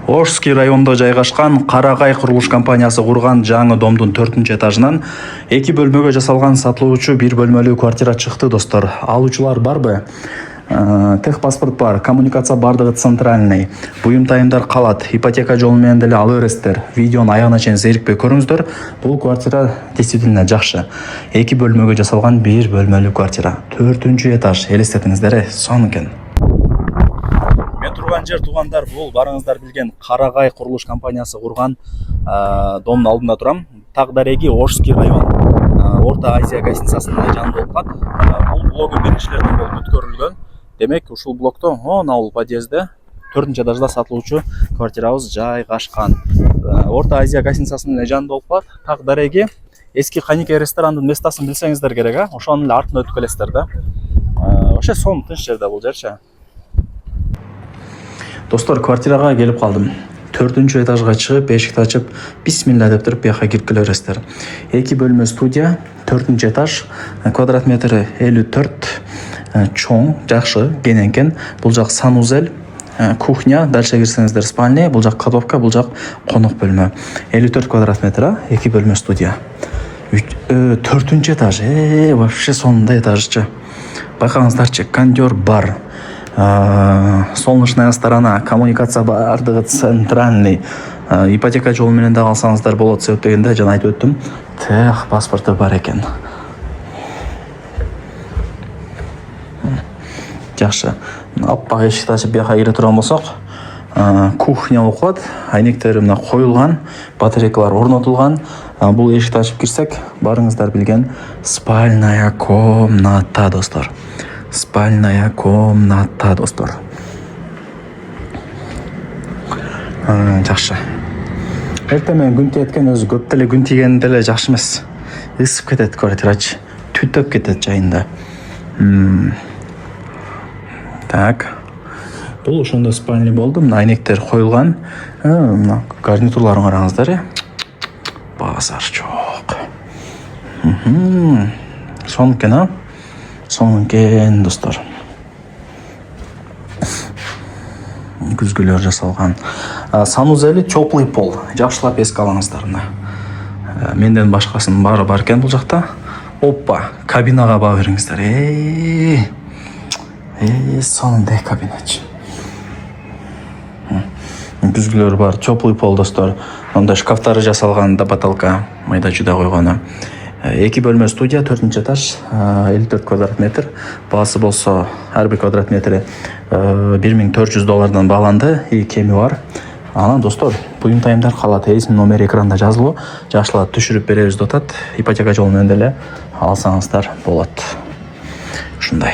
Орский районунда жайгашкан Карагай курулуш компаниясы курган жаңы домдун 4-этажынан 2 бөлмөгө жасалган сатылуучу 1 бөлмөлүү квартира чыкты, достор. Алуучулар барбы? Техпаспорт бар, коммуникация бардыгы центральный, буюм тайымдар калат, ипотека жолу менен деле ала бересиздер. Видеону аягына чейин зерикпей көрүңүздөр. Бул квартира действительно жакшы. 2 бөлмөгө жасалган 1 бөлмөлүү квартира. 4-этаж. Элестетиңиздер, сонун экен. Мен турган жер, туугандар, бул барыңыздар билген Карагай курулуш компаниясы курган домдун алдында турам. Тагдареги, Орский район, Орта Азия гостиницасынын жанында болуп калат. Бул блогу биринчилерден болуп өткөрүлгөн. Демек, ушул блокто бул подъездде 4-этажда сатылуучу квартирабыз жайгашкан. Орта Азия гостиницасынын жанында болуп калат. Тагдареги эски Каникей ресторандын местасын билсеңиздер керек, ошонун эле артынан өтүп келесиздер да. Вообще сонун тынч жерде бул жерчи. Достор, квартирага келип калдым. 4-этажга чыгып, эшикти ачып, бисмилла деп туруп, бияка кирип келе бересиздер. 2 бөлмө студия, 4-этаж, квадрат метри 54, чоң, жакшы, кененкен. Бул жак санузел, кухня, дальше кирсеңиздер спальня, бул жак кладовка, бул жак конок бөлмө. 54 квадрат метр, 2 бөлмө студия. 4-этаж, вообще сонундай этажчы. Байкаңыздарчы, кондер бар. Солнечная сторона, коммуникация бардыгы центральный, ипотека жолу менен да алсаңыздар болот, себеп дегенде жана айтып өттүм, тех паспорту бар экен. Жакшы. Аппак эшикти ачып бияка кире турган болсок, кухня болуп калат, айнектери мына коюлган, батарейкалар орнотулган. Бул эшикти ачып кирсек, барыңыздар билген спальная комната, достор. Спальная комната, достор. Жакшы. Эртең күн тиеткен өзү көп деле күн тийген деле жакшы эмес. Ысып кетет квартирачы. Түтөп кетет жайында. Так. Бул ошондо спальня болду. Мына айнектер коюлган. Мына гарнитурларын караңыздар. Базар жок. Сонун экен, сонун экен, достор. Күзгүлөр жасалган. Санузели теплый пол. Жакшылап эске алыңыздар. Менден башкасынын баары бар экен бул жакта. Оппа, кабинага баа бериңиздер. Сонундай кабиначы. Күзгүлөр бар, теплый пол, достор. Онда шкафтары жасалган, да потолка майда жуда койгону. 2 бөлмө студия, 4-этаж, 54 квадрат метр. Баасы болсо, ар бир квадрат метри $1400 бааланды, и кеми бар. Анан, достор, буюм тайымдар калат. Эсмин номери экранда жазылуу. Жакшылап түшүрүп беребиз деп атат. Ипотека жолу менен деле алсаңыздар болот. Ушундай.